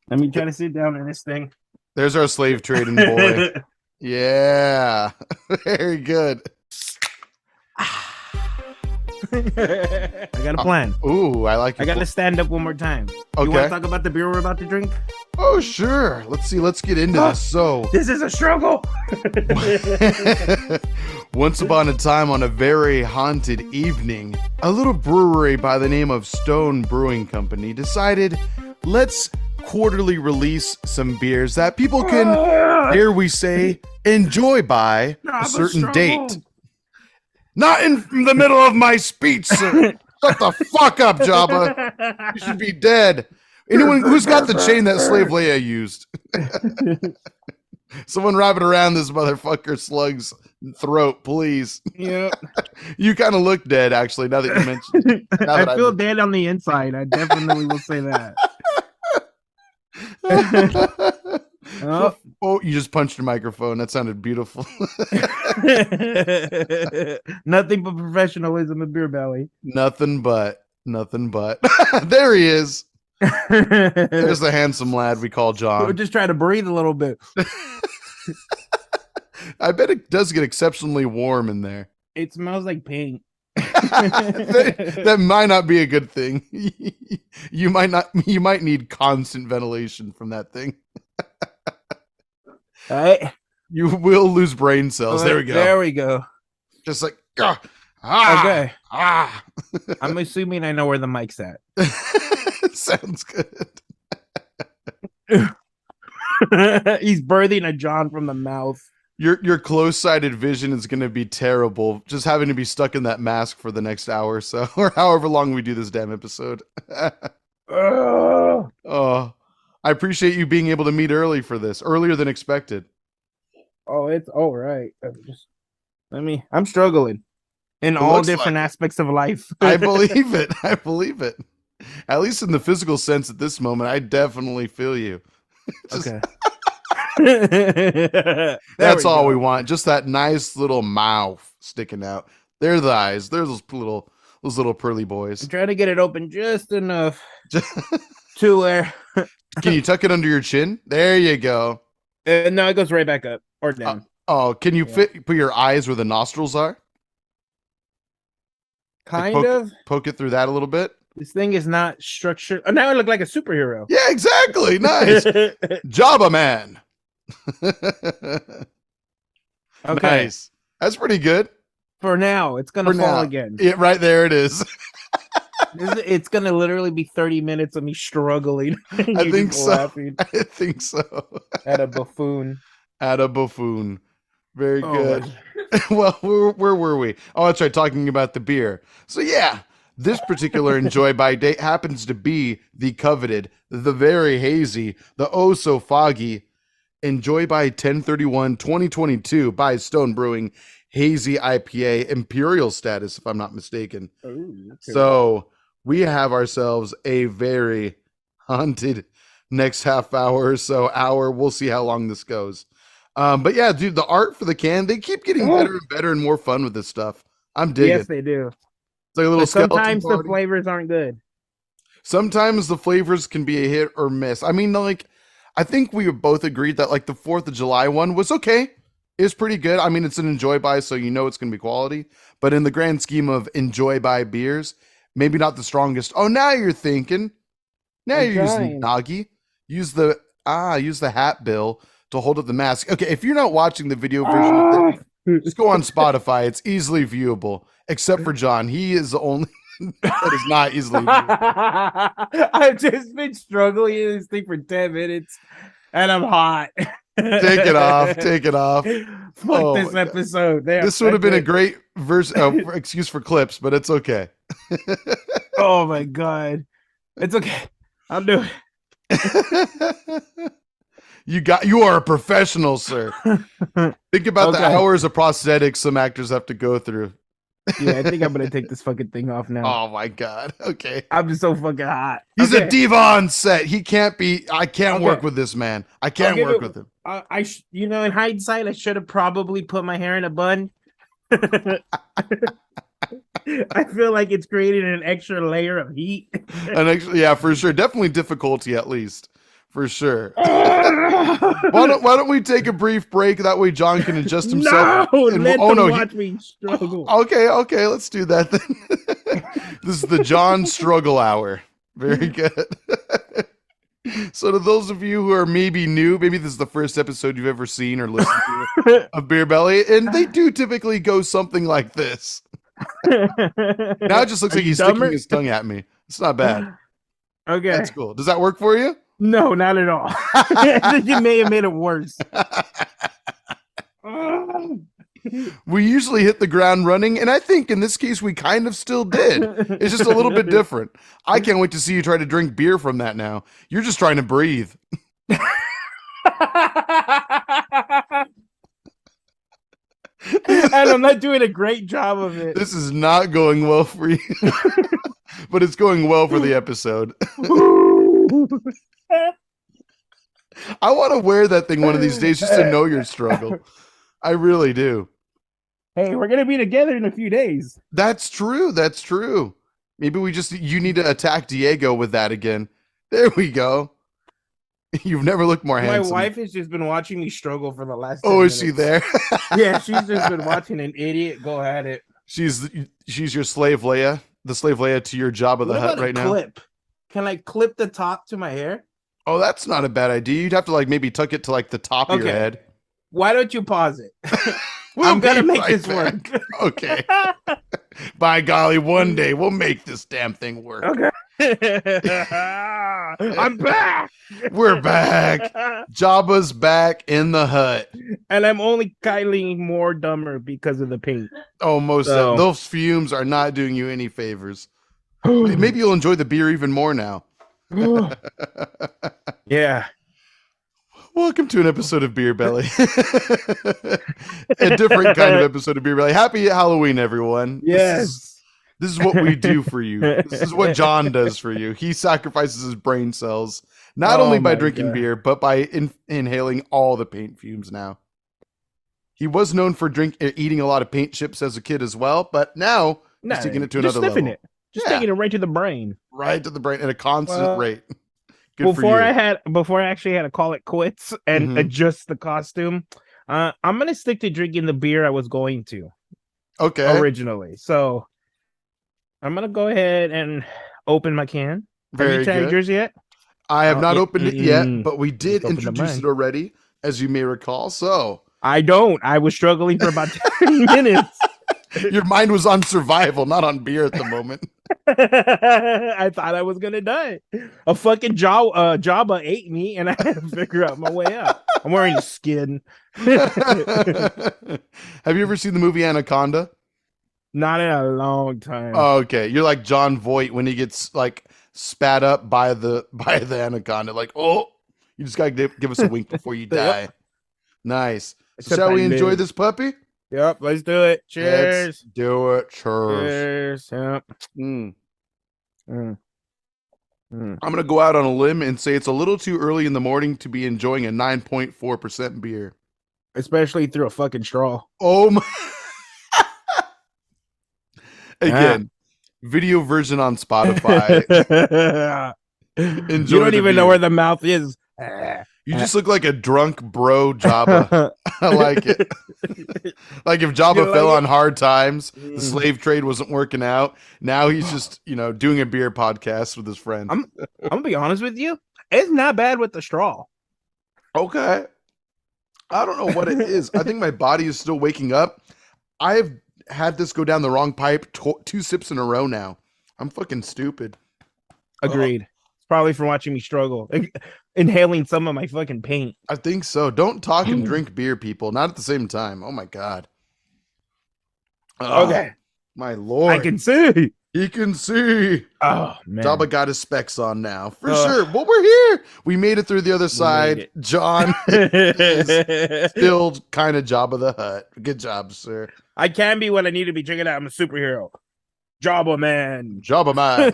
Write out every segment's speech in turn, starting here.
Let me try to sit down in this thing. There's our slave trading boy. Yeah. Very good. I got a plan. Ooh, I like it. I got to stand up one more time. You want Okay. to talk about the beer we're about to drink? Oh, sure. Let's see. Let's get into this. So, This is a struggle. once upon a time on a very haunted evening, a little brewery by the name of Stone Brewing Company decided, let's quarterly release some beers that people can, dare we say, enjoy by a certain date. Not in the middle of my speech, sir. Shut the fuck up, Jabba. You should be dead. Anyone who's got the chain that Slave Leia used? Someone wrap it around this motherfucker slug's throat, please. Yeah. You kind of look dead, actually, now that you mentioned it. I feel dead on the inside. I definitely will say that. Oh, you just punched your microphone. That sounded beautiful. Nothing but professionalism at Beer Belly. Nothing but. There he is. There's the handsome lad we call John. We'll just try to breathe a little bit. I bet it does get exceptionally warm in there. It smells like paint. That might not be a good thing. You might need constant ventilation from that thing. All right. You will lose brain cells. There we go. There we go. Just like okay. I'm assuming I know where the mic's at. Sounds good. He's birthing a John from the mouth. Your close-sighted vision is going to be terrible. Just having to be stuck in that mask for the next hour or so, or however long we do this damn episode. Oh, I appreciate you being able to meet early for this, earlier than expected. Oh, it's all right. I'm struggling in all different aspects of life. I believe it. At least in the physical sense at this moment, I definitely feel you. Okay. That's all we want. Just that nice little mouth sticking out. There's the eyes. There's those little pearly boys. I'm trying to get it open just enough to where. Can you tuck it under your chin? There you go. No, it goes right back up or down. Can you put your eyes where the nostrils are? Kind of. Poke it through that a little bit. This thing is not structured. Oh, now I look like a superhero. Yeah, exactly. Nice. Jabba man. Okay. Nice. That's pretty good. For now, it's gonna fall again. Yeah, right there it is. It's gonna literally be 30 minutes of me struggling. I think so. Laughing. I think so. At a buffoon. Very good. Well, where were we? Oh, that's right. Talking about the beer. So yeah, this particular enjoy by date happens to be the coveted, the very hazy, the oh so foggy enjoy by 1031 2022 by Stone Brewing hazy IPA imperial status, if I'm not mistaken. Ooh, okay. So we have ourselves a very haunted next half hour or so hour. We'll see how long this goes. But yeah, dude, the art for the can, they keep getting better and better and more fun with this stuff. I'm digging. Yes, they do. It's like a little sometimes the flavors aren't good. Sometimes the flavors can be a hit or miss. I mean, like, I think we both agreed that like the 4th of July one was okay. It's pretty good. I mean, it's an enjoy by, so you know it's going to be quality. But in the grand scheme of enjoy by beers, maybe not the strongest. Oh, now you're thinking. Now you're using Nagi. Use the hat bill to hold up the mask. Okay, if you're not watching the video version of this, just go on Spotify. It's easily viewable, except for John. He is the only that is not easily viewable. I've just been struggling in this thing for 10 minutes, and I'm hot. Take it off. Fuck this episode. There, this would have been a great excuse for clips, but it's okay. Oh my god. It's okay. I'll do it. You are a professional, sir. Think about the hours of prosthetics some actors have to go through. Yeah, I think I'm gonna take this fucking thing off now. Oh my god. Okay. I'm just so fucking hot. He's a diva on set. He can't be. I can't work with this man. I can't work with him. In hindsight, I should have probably put my hair in a bun. I feel like it's creating an extra layer of heat. Yeah, for sure. Definitely difficulty, at least. for sure. Why don't we take a brief break? That way John can adjust himself. No, let them watch me struggle. Okay, let's do that then. This is the John Struggle Hour. Very good. So to those of you who are maybe new, maybe this is the first episode you've ever seen or listened to of Beer Belly, and they do typically go something like this. Now it just looks like he's sticking his tongue at me. It's not bad. Okay. That's cool. Does that work for you? No, not at all. I think you may have made it worse. We usually hit the ground running, and I think in this case we kind of still did. It's just a little bit different. I can't wait to see you try to drink beer from that now. You're just trying to breathe. And I'm not doing a great job of it. This is not going well for you, but it's going well for the episode. I want to wear that thing one of these days just to know your struggle. I really do. Hey, we're going to be together in a few days. That's true. That's true. Maybe you need to attack Diego with that again. There we go. You've never looked more handsome. My wife has just been watching me struggle for the last 10 minutes. Is she there? Yeah, she's just been watching an idiot go at it. She's your slave Leia, the slave Leia to your Jabba the Hutt right now. Clip? Can I clip the top to my hair? Oh, that's not a bad idea. You'd have to maybe tuck it to the top of your head. Why don't you pause it? I'm gonna make this work. Okay. By golly, one day we'll make this damn thing work. Okay. I'm back. We're back. Jabba's back in the hut. And I'm only kindly more dumber because of the paint. Oh, those fumes are not doing you any favors. Maybe you'll enjoy the beer even more now. Yeah. Welcome to an episode of Beer Belly. A different kind of episode of Beer Belly. Happy Halloween, everyone. Yes. This is what we do for you. This is what John does for you. He sacrifices his brain cells, not only by drinking beer, but by inhaling all the paint fumes now. He was known for eating a lot of paint chips as a kid as well, but now he's taking it to another level. Just taking it right to the brain. Right to the brain at a constant rate. Before I actually had to call it quits and adjust the costume, I'm gonna stick to drinking the beer I was going to. Okay. Originally. So I'm gonna go ahead and open my can. Very Have you tried yours yet? I have not opened it yet, but we did introduce it already, as you may recall. So I don't. I was struggling for about 10 minutes. Your mind was on survival, not on beer at the moment. I thought I was gonna die. A fucking Jabba ate me, and I had to figure out my way out. I'm wearing skin. Have you ever seen the movie Anaconda? Not in a long time. Oh, okay, you're like John Voight when he gets spat up by the anaconda. You just gotta give us a wink before you die. Yep. Nice. So shall we enjoy this puppy? Yep, let's do it. Cheers. Let's do it. Cheers. Yep. I'm going to go out on a limb and say it's a little too early in the morning to be enjoying a 9.4% beer. Especially through a fucking straw. Oh my. Again, video version on Spotify. You don't even know where the mouth is. You just look like a drunk bro Jabba. I like it. Like if Jabba fell on hard times, the slave trade wasn't working out. Now he's just, doing a beer podcast with his friend. I'm gonna be honest with you. It's not bad with the straw. Okay. I don't know what it is. I think my body is still waking up. I have had this go down the wrong pipe 2 sips in a row now. I'm fucking stupid. Agreed. Probably from watching me struggle, inhaling some of my fucking paint. I think so. Don't talk and drink beer, people. Not at the same time. Oh my god. Okay. My lord. I can see. He can see. Oh man. Jabba got his specs on now. For sure. Well, we're here. We made it through the other side. John is still kind of Jabba the Hutt. Good job, sir. I can be what I need to be. Check it out. I'm a superhero. Jabba man. Jabba man.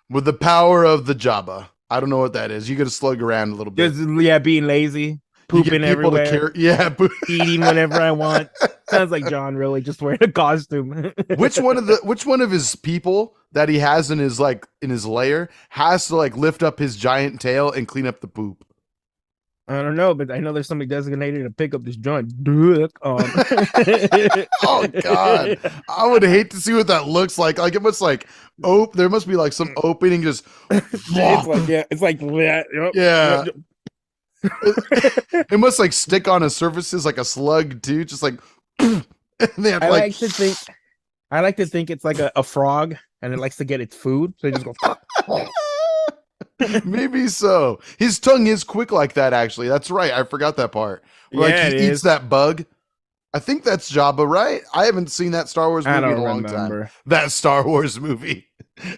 With the power of the Jabba. I don't know what that is. You got to slug around a little bit. Just, being lazy. You get pooping people to everywhere, carry. Yeah. eating whenever I want. Sounds like John really just wearing a costume. Which one of his people that he has in his lair has to like lift up his giant tail and clean up the poop? I don't know, but I know there's somebody designated to pick up this joint. Oh God, I would hate to see what that looks like. Like it must like there must be like some opening just. it's like Yeah. It must like stick on his surfaces like a slug too, just like. They have I like to think it's like a frog, and it likes to get its food, so it just goes. Maybe so. His tongue is quick like that. Actually, that's right. I forgot that part. Like he eats that bug. I think that's Jabba, right? I haven't seen that Star Wars movie in a long time. That Star Wars movie,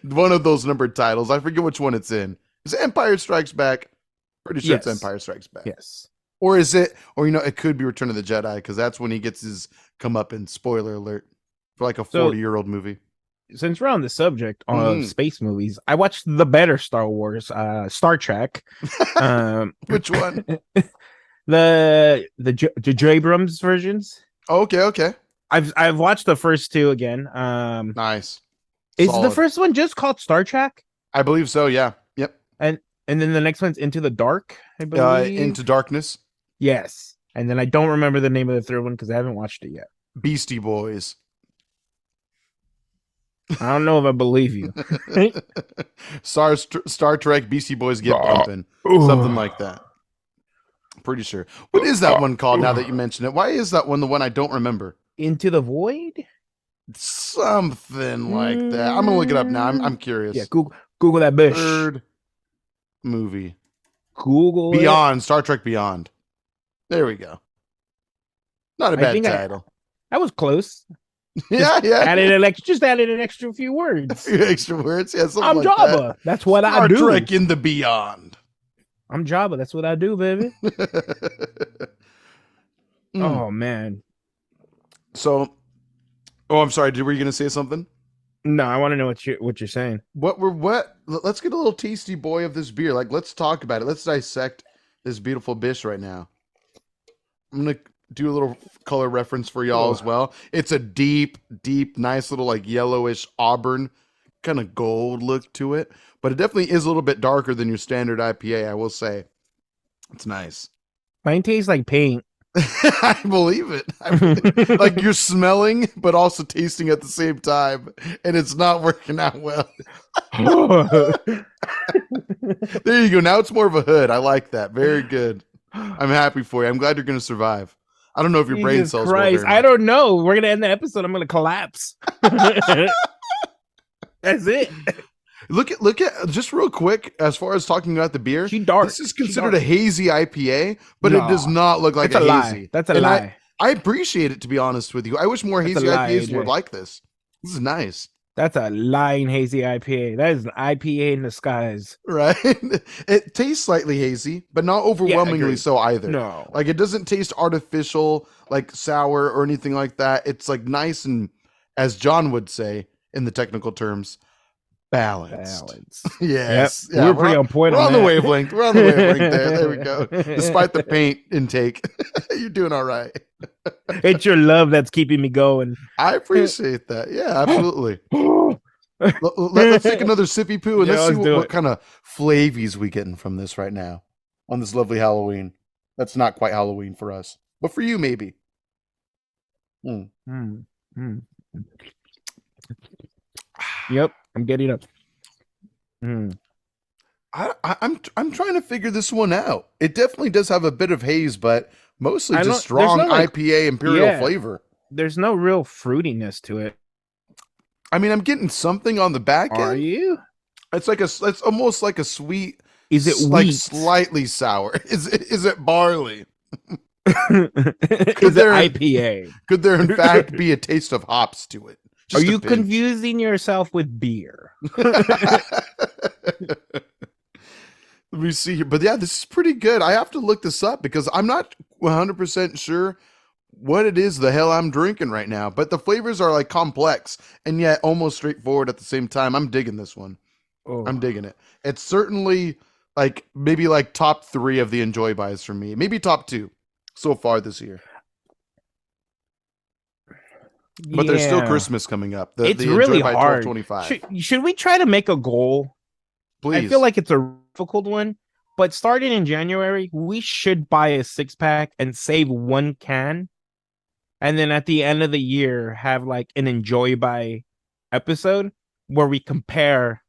one of those numbered titles. I forget which one it's in. Is it Empire Strikes Back? Pretty sure it's Empire Strikes Back. Yes. Or is it? Or it could be Return of the Jedi because that's when he gets his comeuppance. Spoiler alert for like a 40-year-old movie. Since we're on the subject of space movies, I watched the better Star Wars, Star Trek. Which one? the Abrams versions. Okay. I've watched the first two again. Nice. Is the first one just called Star Trek? I believe so. Yeah. Yep. And then the next one's Into the Dark. I believe. Into Darkness. Yes. And then I don't remember the name of the third one because I haven't watched it yet. Beastie Boys. I don't know if I believe you. Star Trek Beastie Boys Get Bumpin'. Something like that. Pretty sure. What is that one called now that you mention it? Why is that one the one I don't remember? Into the Void? Something like that. I'm going to look it up now. I'm curious. Yeah, Google that bitch. Third movie. Google Beyond. Star Trek Beyond. There we go. Not a bad title. That was close. Yeah. Added an extra few words. A few extra words. Yeah, I'm like Jabba. That's what I do. Star Trek in the Beyond. I'm Jabba. That's what I do, baby. Oh man. So, I'm sorry. Were you going to say something? No, I want to know what you're saying. Let's get a little tasty boy of this beer. Like, let's talk about it. Let's dissect this beautiful bish right now. I'm going to do a little color reference for y'all as well. It's a deep, nice little like yellowish auburn kind of gold look to it, but it definitely is a little bit darker than your standard IPA. I will say it's nice. Mine tastes like paint. I believe it. Like you're smelling, but also tasting at the same time, and it's not working out well. There you go. Now it's more of a hood. I like that. Very good. I'm happy for you. I'm glad you're going to survive. I don't know if your brain cells will. I don't know. We're going to end the episode. I'm going to collapse. That's it. Look at just real quick as far as talking about the beer. This is considered a hazy IPA, but it does not look like a hazy. That's a lie. I appreciate it, to be honest with you. I wish more hazy IPAs were like this. This is nice. That's a lying hazy IPA. That is an IPA in disguise. Right? It tastes slightly hazy, but not overwhelmingly so either. No. Like it doesn't taste artificial, like sour or anything like that. It's like nice and, as John would say in the technical terms, balanced. Yes. Yep. Yeah, we're pretty on point. We're on the wavelength. We're on the wavelength there. There we go. Despite the paint intake, you're doing all right. It's your love that's keeping me going. I appreciate that. Yeah, absolutely. Let's take another sippy poo and let's see what kind of flavies we getting from this right now on this lovely Halloween. That's not quite Halloween for us, but for you maybe. Yep, I'm getting up. I'm trying to figure this one out. It definitely does have a bit of haze, but mostly just strong IPA imperial flavor. There's no real fruitiness to it. I mean, I'm getting something on the back end. Are you? It's almost like a sweet. Is it wheat? Like slightly sour? Is it barley? Is it IPA? Could there in fact be a taste of hops to it? Are you confusing yourself with beer? Let me see here. But yeah, this is pretty good. I have to look this up because I'm not 100% sure what it is the hell I'm drinking right now. But the flavors are like complex and yet almost straightforward at the same time. I'm digging this one. I'm digging it. It's certainly Like maybe like top 3 of the enjoy buys for me. Maybe top 2 so far this year. But there's still Yeah. Christmas coming up. It's The really enjoy by hard. 1225. Should we try to make a goal? I feel Please. like it's a difficult one, but starting in January, we should buy a 6-pack and save 1 can. And then at the end of the year, have like an enjoy by episode where we compare.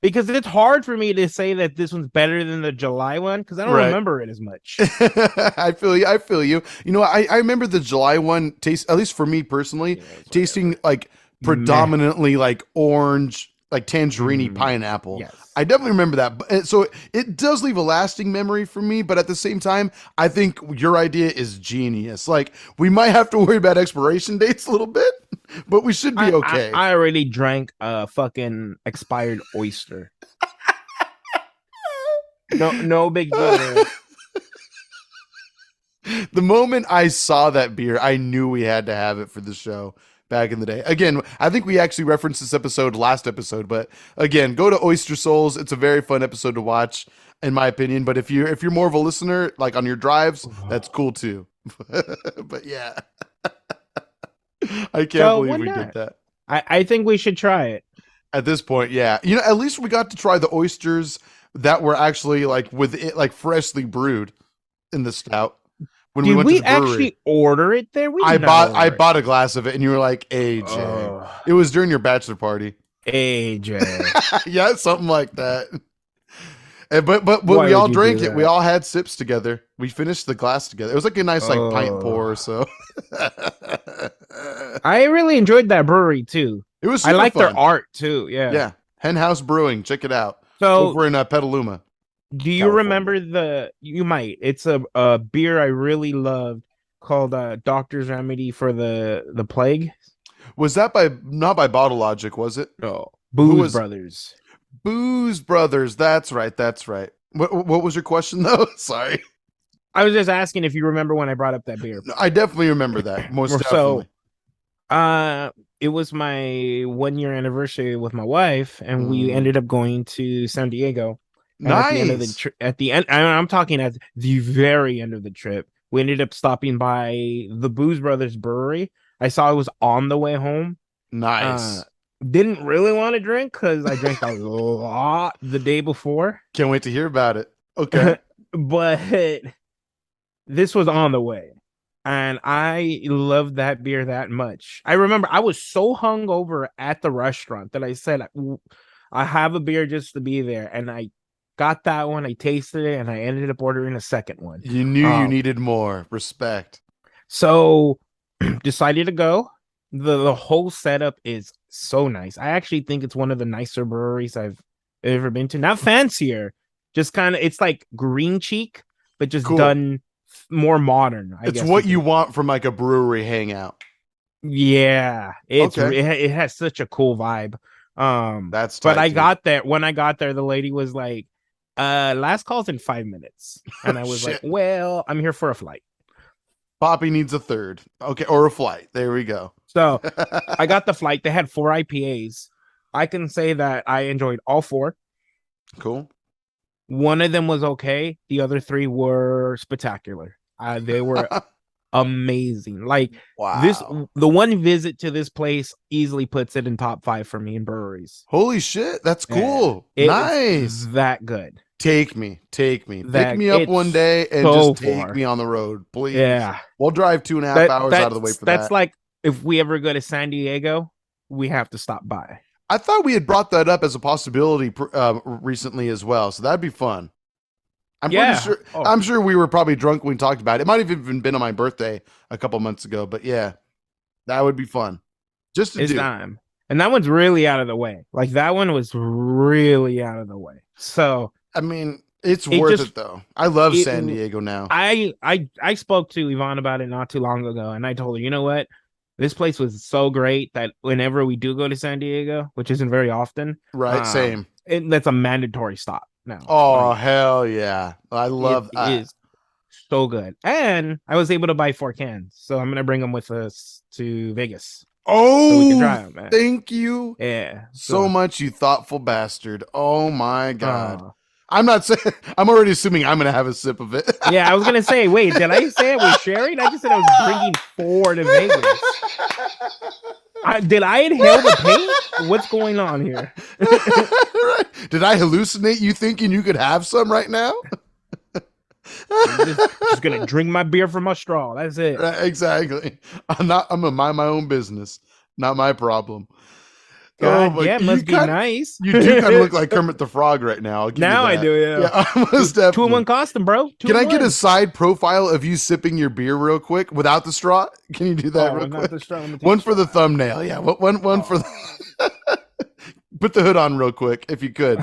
Because it's hard for me to say that this one's better than the July one because I don't Right. remember it as much. I feel you. I feel you. You know, I remember the July one taste, at least for me personally, Yeah, it's tasting whatever. like Meh. predominantly like orange, like tangerine pineapple. Yes. I definitely remember that. So it does leave a lasting memory for me, but at the same time, I think your idea is genius. Like we might have to worry about expiration dates a little bit, but we should be okay. I already drank a fucking expired oyster. No big deal there. The moment I saw that beer, I knew we had to have it for the show back in the day. Again, I think we actually referenced this episode last episode, but again, go to Oyster Souls. It's a very fun episode to watch, in my opinion. But if you're more of a listener, like on your drives, that's cool too. But yeah, I can't believe we did that. I think we should try it. At this point, yeah. You know, at least we got to try the oysters that were actually like with it, like freshly brewed in the stout. When Did we went we to the brewery. actually order it there? I bought a glass of it, and you were like, AJ. It was during your bachelor party. AJ. Yeah, something like that. But we all drank it. We all had sips together. We finished the glass together. It was like a nice like pint pour or so. I really enjoyed that brewery too. It was I like fun. their art too. Yeah. Yeah. Hen House Brewing. Check it out. So over in Petaluma. Do you California. remember you might. It's a beer I really loved called Doctor's Remedy for the Plague. Was that not by Bottle Logic, was it? No. Booze Brothers. Booze Brothers. That's right. That's right. What was your question though? Sorry. I was just asking if you remember when I brought up that beer. I definitely remember that. Most definitely. It was my 1-year anniversary with my wife, and we ended up going to San Diego. Nice. At the end, I'm talking at the very end of the trip, we ended up stopping by the Booze Brothers Brewery. I saw it was on the way home. Nice. Didn't really want to drink because I drank a lot the day before. Can't wait to hear about it. Okay. But this was on the way. And I loved that beer that much. I remember I was so hungover at the restaurant that I said, I have a beer just to be there. And I got that one. I tasted it, and I ended up ordering a second one. You knew you needed more. Respect. So decided to go. The whole setup is so nice. I actually think it's one of the nicer breweries I've ever been to. Not fancier, just kind of, it's like Green Cheek, but just done more modern. It's what you want from like a brewery hangout. Yeah, it has such a cool vibe. That's tight, but I got there. When I got there, the lady was like, last call's in 5 minutes. And I was like, well, I'm here for a flight. Poppy needs a third. Okay, or a flight. There we go. So I got the flight. They had 4 IPAs. I can say that I enjoyed all 4. Cool. One of them was okay. The other 3 were spectacular. They were amazing. Like, wow. The one visit to this place easily puts it in top 5 for me in breweries. Holy shit, that's cool. Nice. That good. Take me. Pick me up one day and just take me on the road, please. Yeah. We'll drive 2.5 hours out of the way for that. That's like if we ever go to San Diego, we have to stop by. I thought we had brought that up as a possibility recently as well, so that'd be fun. I'm sure we were probably drunk when we talked about it. It might have even been on my birthday a couple months ago, but yeah, that would be fun. Just to do. Time. And that one's really out of the way. Like, that one was really out of the way. So, I mean, it's worth it though. I love San Diego now. I spoke to Yvonne about it not too long ago, and I told her, you know what? This place was so great that whenever we do go to San Diego, which isn't very often, right? Same. That's a mandatory stop now. Oh, hell yeah! I love that. It is so good, and I was able to buy 4 cans, so I'm gonna bring them with us to Vegas. Oh, so we can try them, man. Thank you. Yeah, so much, you thoughtful bastard. Oh my god. I'm not saying. I'm already assuming I'm gonna have a sip of it. Yeah, I was gonna say, wait, did I say I was sharing? I just said I was bringing 4 to Vegas. Did I inhale the paint? What's going on here? Right. Did I hallucinate you thinking you could have some right now? I'm just gonna drink my beer from my straw. That's it. Right, exactly. I'm gonna mind my own business. Not my problem. Oh God my! damn, must be nice. You do kind of look like Kermit the Frog right now. I'll give Now you I that. do, yeah. Yeah, almost definitely. 2-in-1 costume, bro. Can I get a side profile of you sipping your beer real quick without the straw? Can you do that real quick? The straw, one for the thumbnail. Yeah, one for the. Put the hood on real quick if you could.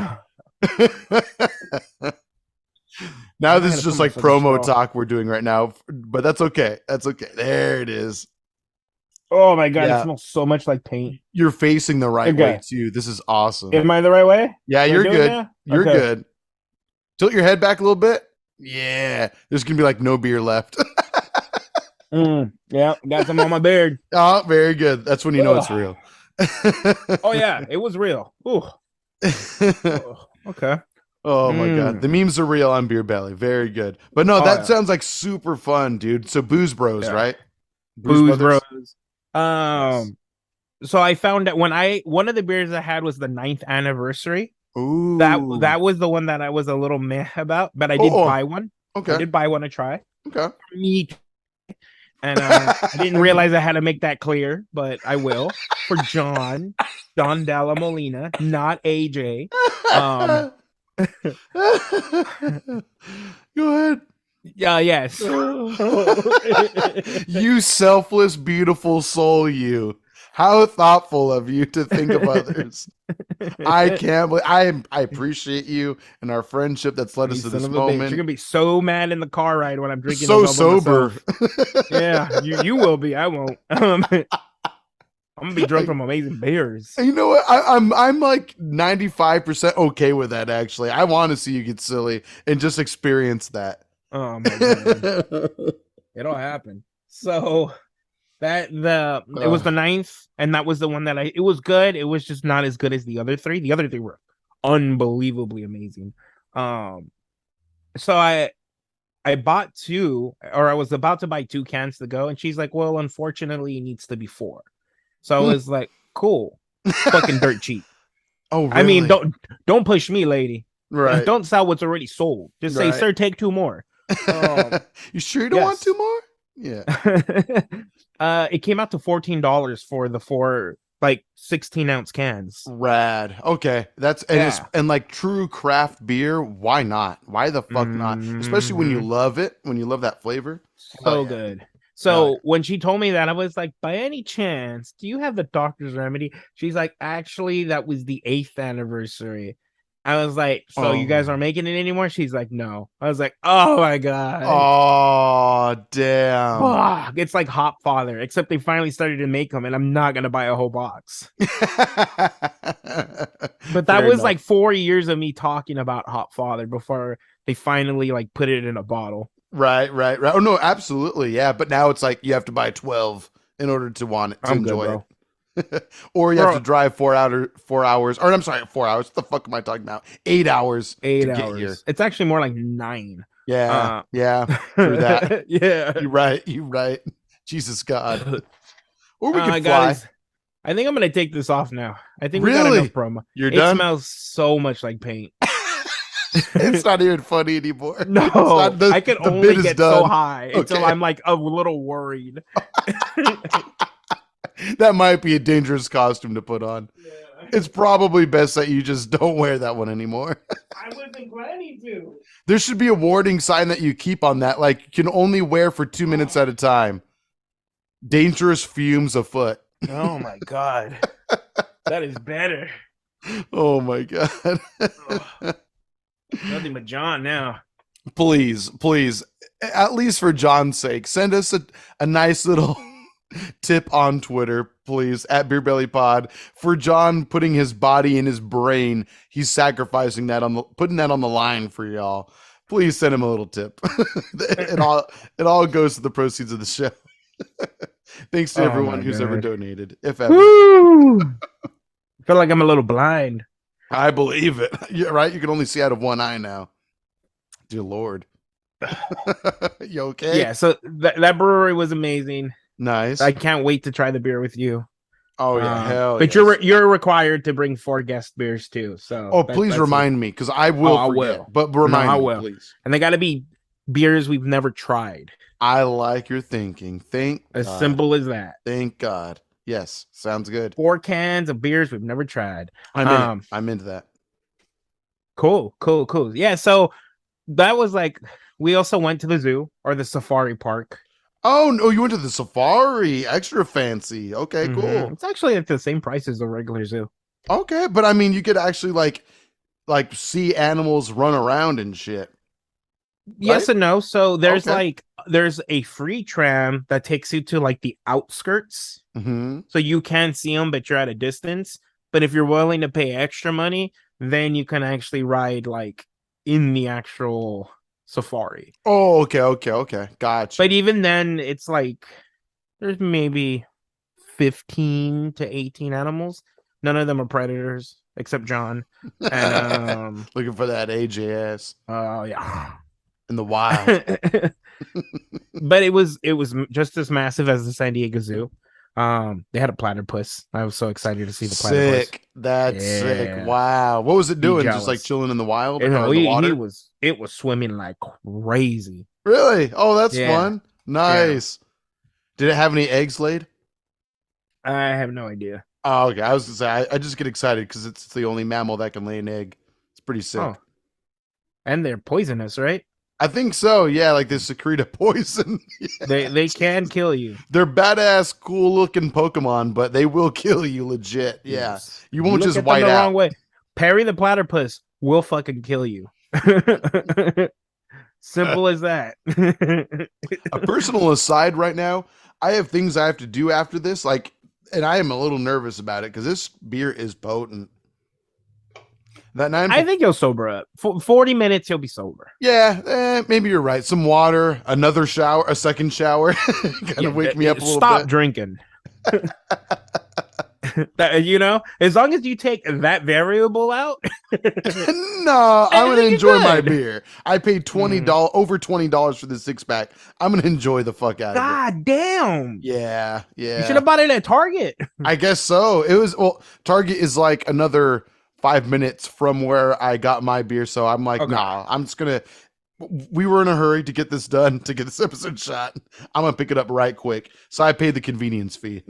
Now this is just like promo talk we're doing right now, but that's okay. That's okay. There it is. Oh my god, it smells so much like paint. You're facing the right way too. This is awesome. Am I the right way? Yeah, you're good. You're good. Tilt your head back a little bit. Yeah, there's gonna be like no beer left. Yeah, got some on my beard. Oh, very good. That's when you know it's real. Oh yeah, it was real. Ooh. Okay. Oh my god, the memes are real on Beer Belly. Very good. But no, that sounds like super fun, dude. So Booze Bros, right? Booze Bros. So I found that one of the beers I had was the 9th anniversary. Ooh. That was the one that I was a little meh about, but I did buy one. Okay. I did buy one to try. Okay. And I didn't realize I had to make that clear, but I will. For John Della Molina, not AJ. Go ahead. Yes. You selfless, beautiful soul, you. How thoughtful of you to think of others. I can't believe I appreciate you and our friendship that's led us to this moment. You're gonna be so mad in the car ride when I'm drinking. So sober. Yeah, you will be. I won't. I'm gonna be drunk from amazing beers. You know what? I'm like 95% okay with that. Actually, I want to see you get silly and just experience that. Oh my god, it'll happen. So it was the 9th, and that was the one that it was good. It was just not as good as the other 3. The other 3 were unbelievably amazing. So I bought 2, or I was about to buy 2 cans to go, and she's like, well, unfortunately it needs to be 4. So I was like, cool. Fucking dirt cheap. Oh, really? I mean, don't push me, lady. Right. Don't sell what's already sold. Just say, sir, take 2 more. You sure you don't want 2 more? Yeah. It came out to $14 for the 4 like 16-ounce cans. Rad. Okay. That's and like true craft beer, why not? Why the fuck not? Especially when you love it, when you love that flavor. So good. So when she told me that, I was like, by any chance, do you have the Doctor's Remedy? She's like, actually, that was the 8th anniversary. I was like, so you guys aren't making it anymore? She's like, no. I was like, oh my god. Oh, damn. Fuck. It's like Hop Father, except they finally started to make them, and I'm not gonna buy a whole box. But that was like 4 years of me talking about Hop Father before they finally like put it in a bottle. Right. Oh no, absolutely, yeah. But now it's like you have to buy 12 in order to want it to enjoy it. Or you have to drive 4 hours, or I'm sorry, 4 hours. What the fuck am I talking about? 8 hours. 8 hours. Get here. It's actually more like 9. Yeah, through that. Yeah, you're right. Jesus God. Or we could fly. Guys, I think I'm gonna take this off now. I think we got enough promo. You're done. It smells so much like paint. It's not even funny anymore. No, I can only get so high until I'm like a little worried. That might be a dangerous costume to put on. Yeah. It's probably best that you just don't wear that one anymore. I wasn't planning to. There should be a warning sign that you keep on that, like you can only wear for 2 minutes at a time. Dangerous fumes afoot. Oh my god. That is better. Oh my god. Nothing but John now. Please, at least for John's sake, send us a nice little tip on Twitter, please, at BeerBellyPod. For John putting his body in his brain, he's sacrificing that putting that on the line for y'all. Please send him a little tip. It all goes to the proceeds of the show. Thanks to everyone who's ever donated, if ever. Woo! I feel like I'm a little blind. I believe it. Yeah, right. You can only see out of one eye now. Dear Lord. You okay? Yeah, so that brewery was amazing. I Nice. can't wait to try the beer with you. Oh yeah, hell But yes. you're required to bring 4 guest beers too. So Oh, please that's it. remind me because I Oh, will I forget. will. But No, I remind me, will. please. And they got to be beers we've never tried. I like your thinking. Thank As God. simple as that. Thank God. Yes, sounds good. 4 cans of beers we've never tried. I'm in it. I'm into that. Cool, cool, cool. Yeah, so that was like we also went to the zoo or the safari park. Oh no, you went to the safari. Extra fancy. Okay, cool. It's actually at the same price as the regular zoo. Okay, but I mean, you could actually like see animals run around and shit, right? Yes and no. So Okay. there's a free tram that takes you to like the outskirts. Hmm. So you can see them, but you're at a distance. But if you're willing to pay extra money, then you can actually ride like in the actual safari. Oh, okay, okay, okay. But Gotcha. even then, it's like there's maybe 15 to 18 animals. None of them are predators except John. And Looking for that AJS oh yeah. in the wild. But it was just as massive as the San Diego Zoo. They had a platypus. I was so excited to see the platypus. Sick. That's sick. Yeah, Wow. What was it be doing? Just like jealous. chilling in the wild You or know, in the he water? was it was swimming like crazy. Really? Oh, that's Yeah, fun. yeah. Nice. Did it have any eggs laid? I have no idea. Oh, okay. I was gonna say I just get excited because it's the only mammal that can lay an egg. It's pretty Oh, sick. and they're poisonous, right? I think so. Yeah, like they secrete a poison. They can kill you. They're badass, cool looking Pokemon, but they will kill you legit. Yeah. Yes. You You won't look just at them white the out. wrong way. Perry the platypus will fucking kill you. Simple as that. A personal aside right now, I have things I have to do after this, like, and I am a little nervous about it because this beer is potent. That nine, I think you'll sober up. 40 minutes, you'll be sober. yeah, maybe you're right. Some water, another shower, a second shower, kind Yeah, of wake me up a little stop bit. drinking. As long as you take that variable out, No, I'm I gonna think enjoy you're my good. beer. I paid over $20 for the 6 pack. I'm gonna enjoy the fuck out of it. God damn. Yeah, You should yeah. have bought it at Target. I guess so. It was well, Target is like another 5 minutes from where I got my beer, so I'm like, Okay. nah, I'm just gonna. We were in a hurry to get this done, to get this episode shot. I'm gonna pick it up right quick, so I paid the convenience fee.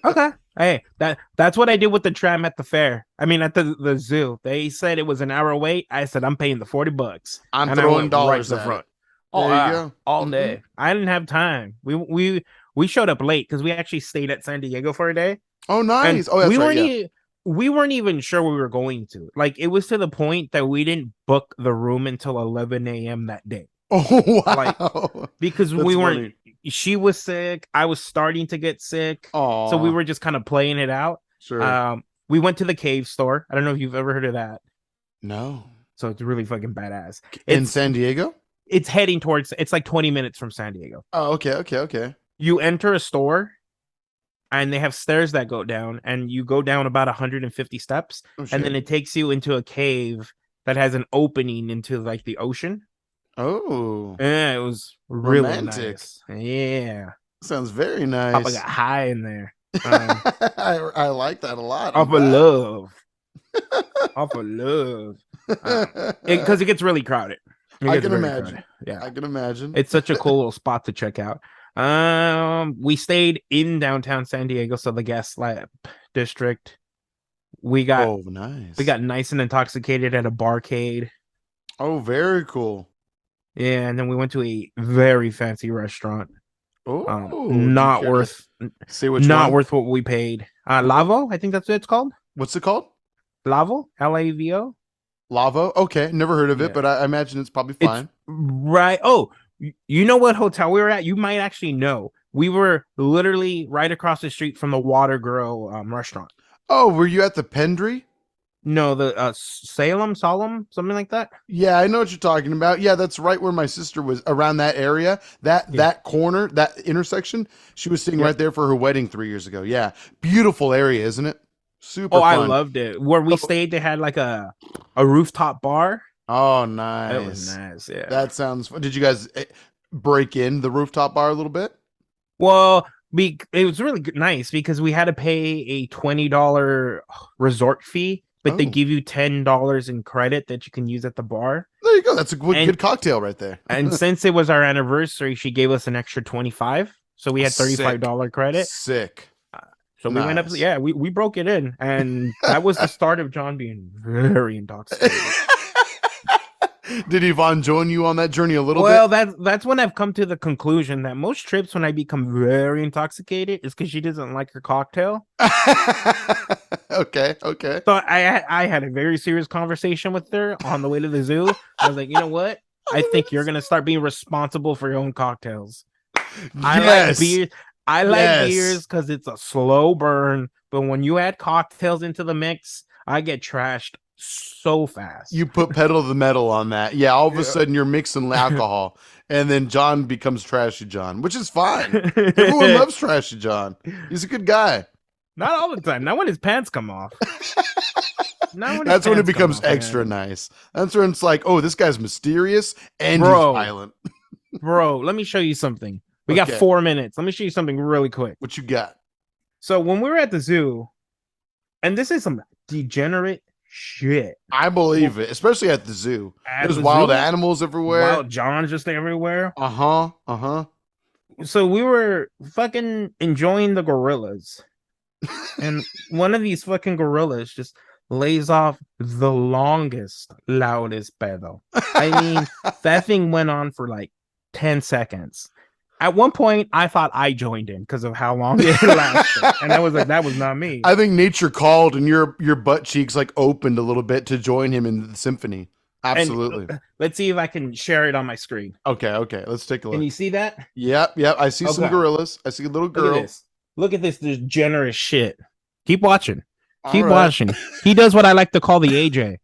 Okay. Hey, that's what I did with the tram at the fair. I mean, at the zoo. They said it was an hour wait. I said I'm paying the $40, I'm and I throwing went right to dollars the at it. front. Oh, There you go. all Mhm. day. I didn't have time. We showed up late because we actually stayed at San Diego for a day, Oh, and nice. Oh, that's right. Yeah. we weren't even sure we were going to. Like, it was to the point that we didn't book the room until 11 a.m. that day. Oh, Like, wow. because That's we weren't. funny. She was sick. I was starting to get sick, so we Aw, were just kind of playing it out. sure. We went to the cave store. I don't know if you've ever heard of that. No. So it's really fucking badass. In It's San Diego? it's heading towards. It's like 20 minutes from San Diego. Oh, okay, okay, okay. You enter a store, and they have stairs that go down, and you go down about 150 steps, Oh, and then shit. it takes you into a cave that has an opening into like the ocean. Oh, Yeah, it was really romantic. nice. Yeah, Sounds very Papa nice. got high in there. I like that a lot. I'm Off of glad. love, off of love. Because it gets really crowded. It I gets can very imagine. crowded. Yeah, I can imagine. it's such a cool little spot to check out. We stayed in downtown San Diego, so the Gaslamp district. We got Oh, nice. we got nice and intoxicated at a barcade. Oh, very cool. Yeah, and then we went to a very fancy restaurant. Oh, do you Not care to worth, say which not one? worth what we paid. Lavo, I think that's what it's called. What's it called? Lavo, Lavo. Lavo. Okay, never heard of it, Yeah, but I imagine it's probably it's fine. right. Oh, you know what hotel we were at? You might actually know. We were literally right across the street from the Water Girl restaurant. Oh, were you at the Pendry? No, the Salem, something like that. Yeah, I know what you're talking about. Yeah, that's right where my sister was, around that area. That Yeah. that corner, that intersection. She was sitting Yep. right there for her wedding 3 years ago. Yeah. Beautiful area, isn't it? Super Oh, I fun. loved it. Where we So- stayed, they had like a rooftop bar. Oh, It was nice. nice. Yeah. That sounds fun. Did you guys break in the rooftop bar a little bit? Well, it was really nice because we had to pay a $20 resort fee, but they Oh, give you $10 in credit that you can use at the bar. there you go. That's a good, And good cocktail right there. and since it was our anniversary, she gave us an extra 25. So we had Sick. $35 credit. Sick. So we went up, Nice. yeah, we broke it in. And that was the start of John being very intoxicated. Did Yvonne join you on that journey a little Well, bit? that's when I've come to the conclusion that most trips when I become very intoxicated is because she doesn't like her cocktail. Okay, okay. So I had a very serious conversation with her on the way to the zoo. I was like, you know what? I think you're gonna start being responsible for your own cocktails. I like Yes. beers. I like Yes. beers because it's a slow burn. But when you add cocktails into the mix, I get trashed so fast. You put pedal to the metal on that. Yeah, all of a Yeah. sudden you're mixing alcohol, and then John becomes Trashy John, which is fine. Everyone loves Trashy John. He's a good guy. Not all the time. Not when his pants come off. That's when it becomes extra nice. That's when it's like, oh, this guy's mysterious and Bro. he's violent. Bro, let me show you something. We got Okay. 4 minutes. Let me show you something really quick. What you got? So when we were at the zoo, and this is some degenerate shit. I believe it, especially at the zoo. At There's the wild zoo? animals everywhere. Wild John's just everywhere. Uh-huh. Uh-huh. So we were fucking enjoying the gorillas. And one of these fucking gorillas just lays off the longest, loudest pedo. I mean, that thing went on for like 10 seconds. At one point, I thought I joined in because of how long it lasted. And I was like, that was not me. I think nature called and your butt cheeks like opened a little bit to join him in the symphony. Absolutely. And, let's see if I can share it on my screen. Okay. Let's take a look. Can you see that? Yep. I see some Okay. gorillas. I see a little Look girl. at this. Look at this degenerate shit. Keep watching. All Keep right. watching. He does what I like to call the AJ.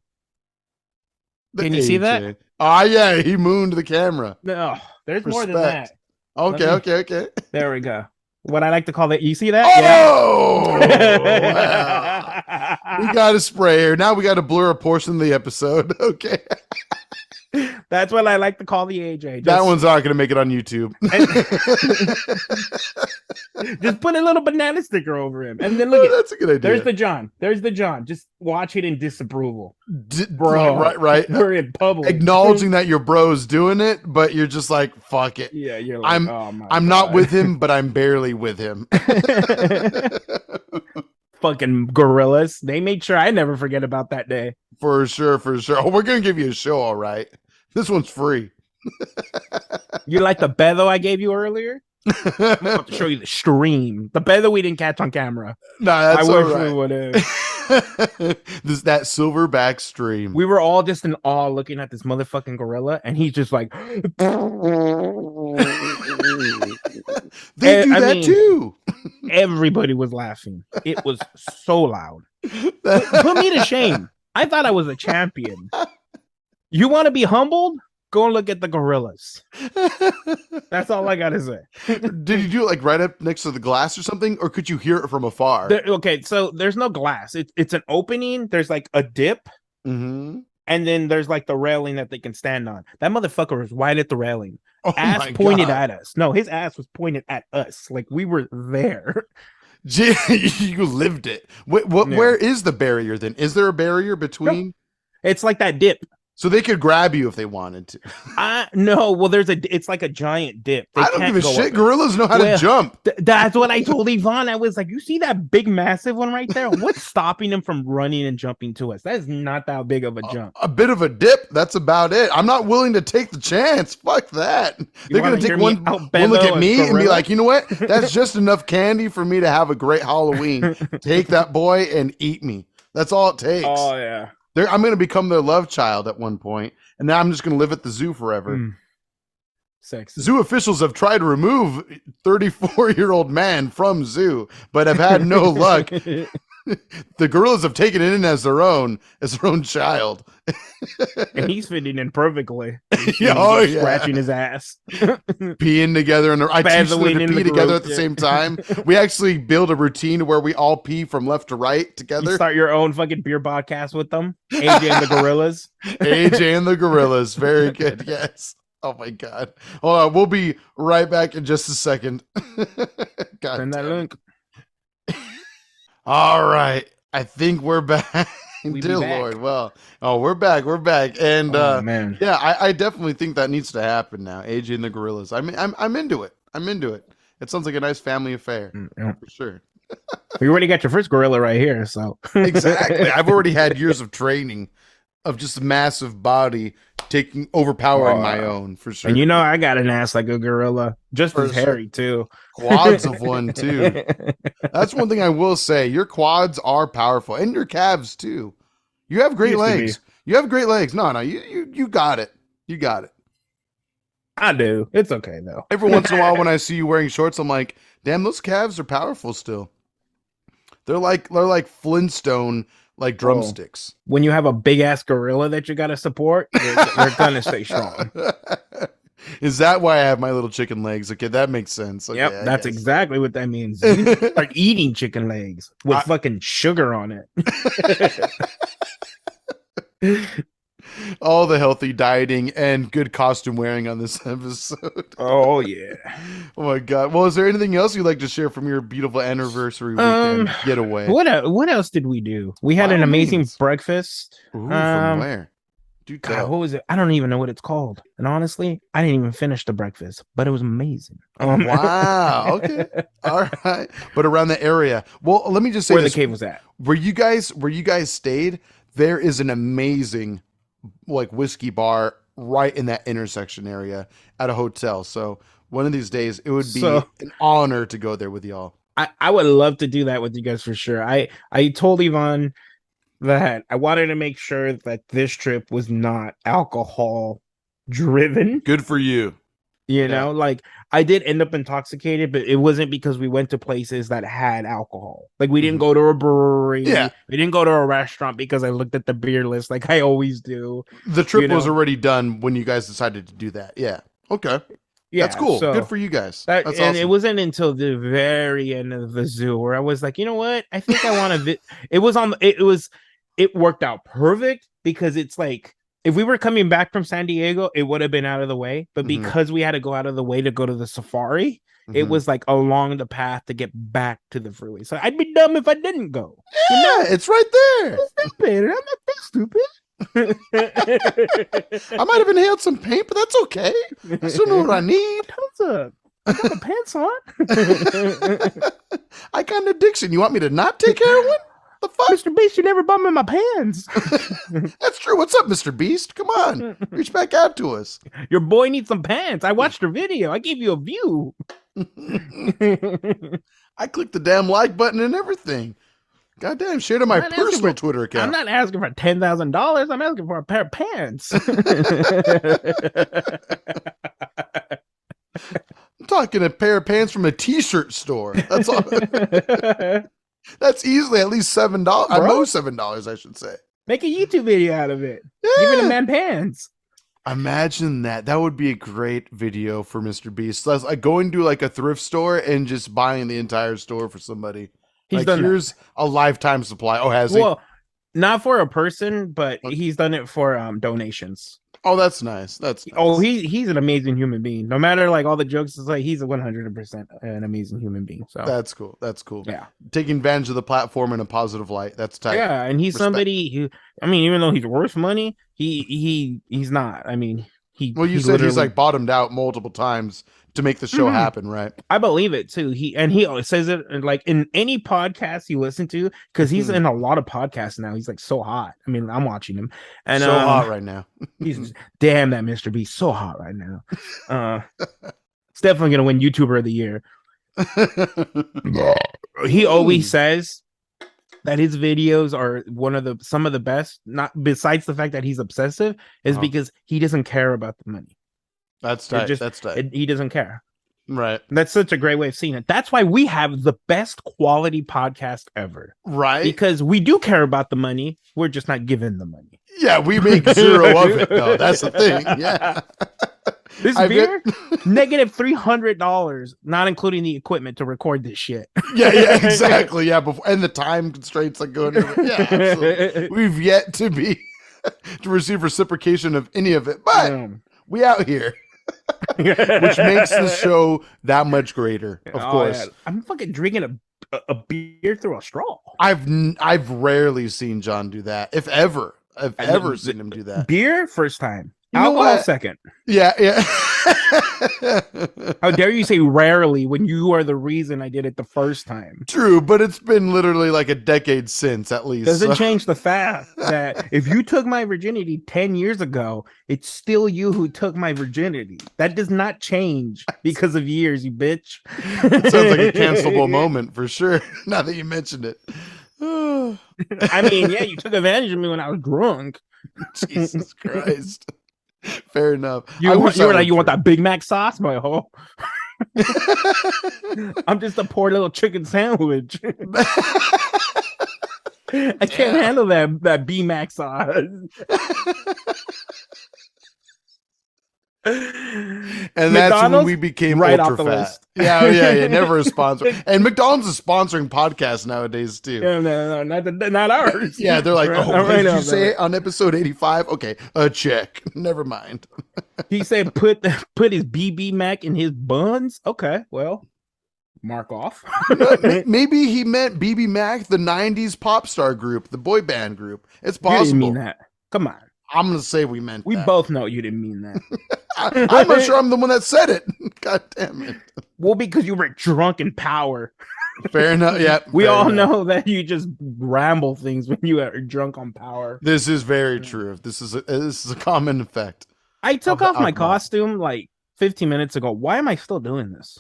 The Can you see AJ. that? Ah, yeah, he mooned the camera. No, there's more than Respect. that. Okay, Let me- okay. There we go. What I like to call that. You see that? Oh! Wow. We got a sprayer. Now we got to blur a portion of the episode. Okay. That's what I like to call the AJ. That one's not going to make it on YouTube. Just put a little banana sticker over him. And then look at That's a good idea. there's the John. There's the John. Just watch it in disapproval. Bro. Right. We're in public. Acknowledging that your bro's doing it, but you're just like, fuck it. Yeah, you're like, I'm not with him, but I'm barely with him. Fucking gorillas. They made sure I never forget about that day. For sure. Oh, we're going to give you a show, all right. This one's free. You like the bezo I gave you earlier? I'm about to show you the stream. The bezo we didn't catch on camera. No, that's I all wish right. we would have. That silverback stream. We were all just in awe looking at this motherfucking gorilla, and he's just like, They do I that mean, too. everybody was laughing. It was so loud. Put me to shame. I thought I was a champion. You want to be humbled? Go and look at the gorillas. That's all I gotta say. Did you do it like right up next to the glass or something, or could you hear it from afar? Okay, so there's no glass. It's an opening. There's like a dip, Mm-hmm. and then there's like the railing that they can stand on. That motherfucker was right at the railing. Oh Ass my pointed God. at us. No, his ass was pointed at us. Like we were there. Gee, you lived it. Yeah. Where is the barrier then? Is there a barrier between? It's like that dip. So they could grab you if they wanted to. No, well, it's like a giant dip. They I don't can't give a go shit. up it. Gorillas know how Well, to jump. That's what I told Yvonne. I was like, you see that big, massive one right there? What's stopping them from running and jumping to us? That is not that big of a jump. A bit of a dip. That's about it. I'm not willing to take the chance. Fuck that. They're wanna gonna take hear me one out-bezo look at a me and be gorilla? like, you know what? That's just enough candy for me to have a great Halloween. Take that boy and eat me. That's all it takes. Oh yeah. I'm gonna become their love child at one point, and now I'm just gonna live at the zoo forever. Sexy. Zoo officials have tried to remove 34-year-old man from zoo, but have had no luck. The gorillas have taken it in as their own child. And he's fitting in perfectly. Oh, yeah. Scratching his ass. Peeing together, and I teach them to pee together at the same time. We actually build a routine where we all pee from left to right together. You start your own fucking beer podcast with them. AJ and the Gorillas. AJ and the Gorillas. Very good. Yes. Oh my God. Hold on. We'll be right back in just a second. God. Send that link. All right. I think we're back. Dear Lord. Well, we're back. We're back. And man. Yeah, I definitely think that needs to happen now. AJ and the Gorillas. I'm into it. I'm into it. It sounds like a nice family affair. Yeah. For sure. You already got your first gorilla right here, so Exactly. I've already had years of training of just massive body overpowering my own, for sure. And you know, I got an ass like a gorilla, just as hairy too. Quads of one too. That's one thing I will say. Your quads are powerful, and your calves too. You have great legs. You have great legs. No, you got it. You got it. I do. It's okay though. Every once in a while, when I see you wearing shorts, I'm like, damn, those calves are powerful still. They're like Flintstone. Like drumsticks. When you have a big ass gorilla that you got to support, they're gonna stay strong. Is that why I have my little chicken legs? Okay, that makes sense. Okay, yep, that's exactly what that means. You start eating chicken legs with fucking sugar on it. All the healthy dieting and good costume wearing on this episode. Oh yeah. Oh my God. Well, is there anything else you'd like to share from your beautiful anniversary weekend getaway? What else did we do? We had an amazing breakfast. Ooh, from where? God, what was it? I don't even know what it's called. And honestly, I didn't even finish the breakfast, but it was amazing. Wow. Okay. All right. But around the area. Well, let me just say where the cave was at. Where you guys stayed, there is an amazing like whiskey bar right in that intersection area at a hotel. So one of these days it would be an honor to go there with y'all. I would love to do that with you guys for sure. I told Yvonne that I wanted to make sure that this trip was not alcohol driven. Good for you. You know, like I did end up intoxicated, but it wasn't because we went to places that had alcohol. Like we didn't go to a brewery. Yeah. We didn't go to a restaurant because I looked at the beer list like I always do. The trip was already done when you guys decided to do that. Yeah. Okay. Yeah. That's cool. So good for you guys. That's awesome. It wasn't until the very end of the zoo where I was like, you know what? I think I want to. It worked out perfect because it's like, if we were coming back from San Diego, it would have been out of the way. But because we had to go out of the way to go to the safari, it was like along the path to get back to the freeway. So I'd be dumb if I didn't go. Yeah, you know? It's right there. Stupid. I'm not that stupid. I might have inhaled some paint, but that's okay. I still know what I need. What's up? I got the pants on. I got an addiction. You want me to not take heroin? The fuck? Mr. Beast, you never bought me my pants. That's true. What's up, Mr. Beast? Come on. Reach back out to us. Your boy needs some pants. I watched your video. I gave you a view. I clicked the damn like button and everything. Goddamn, shared on my personal Twitter account. I'm not asking for $10,000. I'm asking for a pair of pants. I'm talking a pair of pants from a t-shirt store. That's all. That's easily at least $7. I know $7, I should say. Make a YouTube video out of it. Yeah. Give it a man pants. Imagine that. That would be a great video for Mr. Beast. That's like going to like a thrift store and just buying the entire store for somebody. He's like, here's a lifetime supply. Oh, has he? Well, not for a person, but he's done it for donations. Oh, that's nice. That's nice. Oh, he's an amazing human being. No matter like all the jokes, it's like he's a 100% an amazing human being. So that's cool. That's cool. Yeah, taking advantage of the platform in a positive light. That's tight. Yeah, and he's somebody who, I mean, even though he's worth money, he's not. I mean, you said he's like bottomed out multiple times to make the show happen, right? I believe it too. He says it like in any podcast you listen to, because he's in a lot of podcasts now. He's like so hot. I mean, I'm watching him, and so hot right now. He's damn that Mr. Beast so hot right now. It's definitely gonna win YouTuber of the year. He always says that his videos are some of the best. Not besides the fact that he's obsessive, is because he doesn't care about the money. That's tight. That's tight. He doesn't care. Right. That's such a great way of seeing it. That's why we have the best quality podcast ever. Right. Because we do care about the money. We're just not given the money. Yeah, we make zero of it, though. That's the thing. Yeah. This beer, negative $300, not including the equipment to record this shit. Yeah, exactly. Yeah, and the time constraints that go into it. Yeah, absolutely. We've yet to receive reciprocation of any of it, but we out here. Which makes the show that much greater, of course. Yeah. I'm fucking drinking a beer through a straw. I've rarely seen John do that, if ever. I've ever seen him do that. Beer, first time. Alcohol, second. Yeah. How dare you say rarely when you are the reason I did it the first time? True, but it's been literally like a decade since, at least. Doesn't change the fact that if you took my virginity 10 years ago, it's still you who took my virginity. That does not change because of years, you bitch. It sounds like a cancelable moment for sure, now that you mentioned it. I mean, yeah, you took advantage of me when I was drunk. Jesus Christ. Fair enough. You were like, you want that Big Mac sauce, my hoe? I'm just a poor little chicken sandwich. I can't handle that B Mac sauce. And that's when we became right ultra off the fat. List. Yeah. Never a sponsor. And McDonald's is sponsoring podcasts nowadays too. Yeah, no, not ours. Yeah, they're like, did you say it on episode 85? Okay, a check. Never mind. He said put his BB Mac in his buns. Okay, well, mark off. Maybe he meant BB Mac, the 90s pop star group, the boy band group. It's possible. You didn't mean that. Come on. I'm going to say we meant that. We both know you didn't mean that. I'm not sure I'm the one that said it. God damn it. Well, because you were drunk in power. Fair enough. Yeah. We all know that you just ramble things when you are drunk on power. This is very true. This is a common effect. I took off my costume like 15 minutes ago. Why am I still doing this?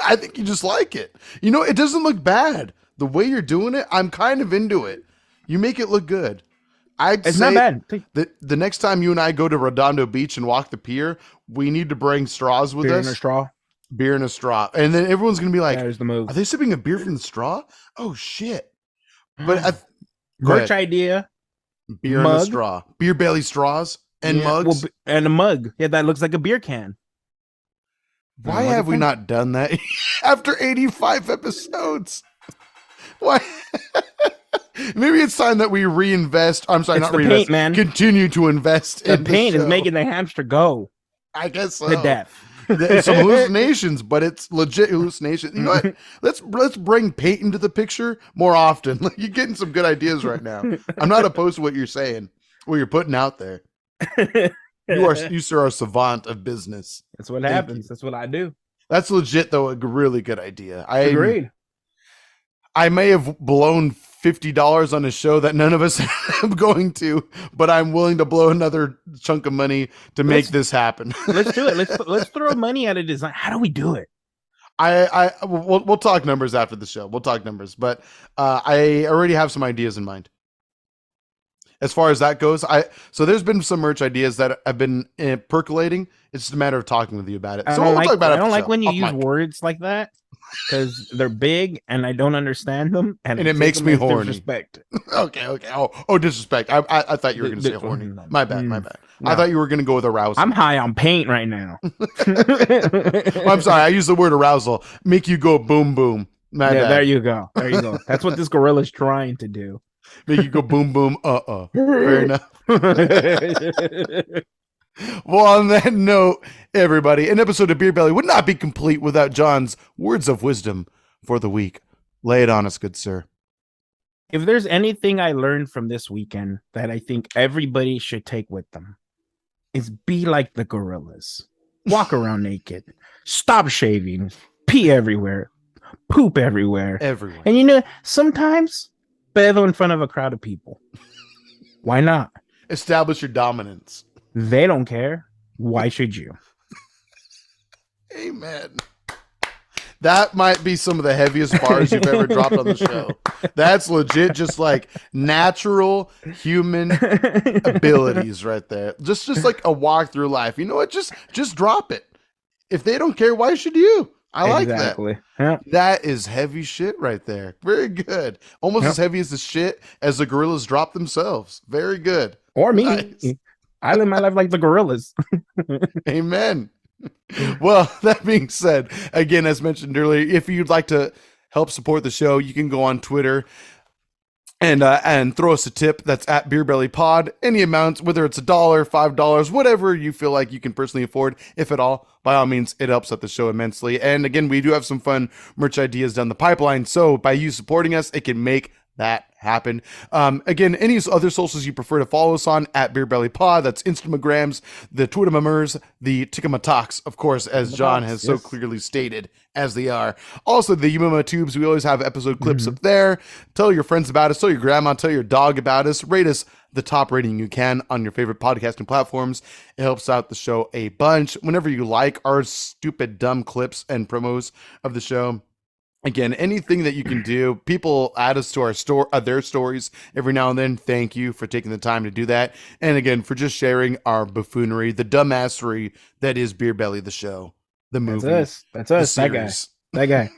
I think you just like it. You know, it doesn't look bad. The way you're doing it, I'm kind of into it. You make it look good. It's not bad. The next time you and I go to Redondo Beach and walk the pier, we need to bring straws with us. Beer in a straw. Beer in a straw. And then everyone's going to be like, there's the move. Are they sipping a beer from the straw? Oh, shit. But merch idea. Beer in a straw. Beer belly straws and mugs. Well, and a mug. Yeah, that looks like a beer can. Why have we not done that after 85 episodes? Why? Maybe it's time that we reinvest. I'm sorry, not reinvest. Paint, man. Continue to invest in the paint is making the hamster go. I guess so. To death. Some hallucinations, but it's legit hallucinations. You know what? Let's bring paint into the picture more often. You're getting some good ideas right now. I'm not opposed to what you're saying, what you're putting out there. You sir are a savant of business. That's what happens. That's what I do. That's legit, though. A really good idea. Agreed. I may have blown $50 on a show that none of us are going to, but I'm willing to blow another chunk of money to make this happen. Let's do it. Let's throw money at a design. How do we do it? We'll talk numbers after the show. We'll talk numbers, but I already have some ideas in mind. As far as that goes, so there's been some merch ideas that have been percolating. It's just a matter of talking with you about it. So we'll talk about it. I don't like when you use words like that because they're big and I don't understand them, and it makes me horny. Disrespect. Okay. Oh, disrespect. I thought you were going to say horny. My bad. No. I thought you were going to go with arousal. I'm high on paint right now. I'm sorry. I used the word arousal. Make you go boom boom. There you go. That's what this gorilla's trying to do. Make you go boom boom. Fair enough. Well, on that note, everybody, an episode of Beer Belly would not be complete without John's words of wisdom for the week. Lay it on us, good sir. If there's anything I learned from this weekend that I think everybody should take with them, is be like the gorillas. Walk around naked. Stop shaving. Pee everywhere. Poop everywhere. Everywhere. And you know, sometimes bathe in front of a crowd of people. Why not? Establish your dominance. They don't care. Why should you? Amen. That might be some of the heaviest bars you've ever dropped on the show. That's legit, just like natural human abilities right there. Just like a walk through life. You know what? Just drop it. If they don't care, why should you? I like that. Exactly. Yeah. That is heavy shit right there. Very good. Almost as heavy as the shit as the gorillas drop themselves. Very good. Or me. Nice. I live my life like the gorillas. Amen. Well, that being said, again, as mentioned earlier, if you'd like to help support the show, you can go on Twitter and throw us a tip. That's at BeerBellyPod. Any amount, whether it's $1, $5, whatever you feel like you can personally afford, if at all, by all means, it helps out the show immensely. And again, we do have some fun merch ideas down the pipeline. So by you supporting us, it can make that happen. Again, any other socials you prefer to follow us on, at BeerBellyPod. That's Instagrams, the Twittermers, the Tickamatox, of course, as John has so clearly stated, as they are. Also, the Umama Tubes, we always have episode clips up there. Tell your friends about us, tell your grandma, tell your dog about us, rate us the top rating you can on your favorite podcasting platforms. It helps out the show a bunch. Whenever you like our stupid, dumb clips and promos of the show, again, anything that you can do, people add us to our their stories every now and then. Thank you for taking the time to do that. And again, for just sharing our buffoonery, the dumbassery that is Beer Belly, the show, the movie. That's us. That guy.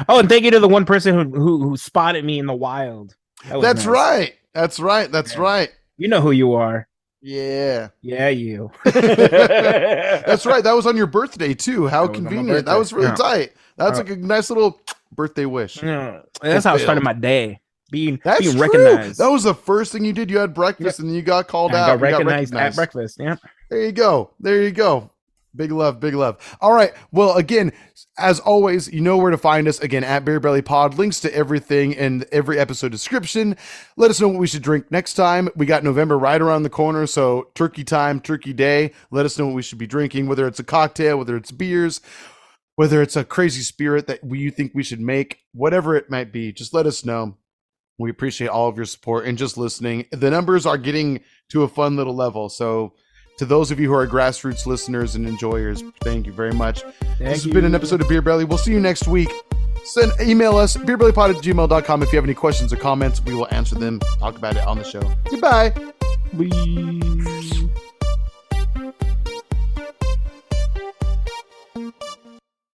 Oh, and thank you to the one person who spotted me in the wild. That's nice. That's right. You know who you are. Yeah. Yeah, you. That's right. That was on your birthday too. How convenient. That was really tight. That's like a nice little birthday wish. Yeah. That's how I started my day. Being true. recognized. That was the first thing you did. You had breakfast and then you got called out. Got recognized at breakfast. Yeah. There you go. Big love. All right. Well, again, as always, you know where to find us. Again, at BeerBellyPod. Links to everything in every episode description. Let us know what we should drink next time. We got November right around the corner, so turkey time, turkey day. Let us know what we should be drinking, whether it's a cocktail, whether it's beers, whether it's a crazy spirit that you think we should make, whatever it might be. Just let us know. We appreciate all of your support and just listening. The numbers are getting to a fun little level, so to those of you who are grassroots listeners and enjoyers, thank you very much. This has been an episode of Beer Belly. We'll see you next week. Email us, beerbellypod@gmail.com. If you have any questions or comments, we will answer them, talk about it on the show. Goodbye. Bye.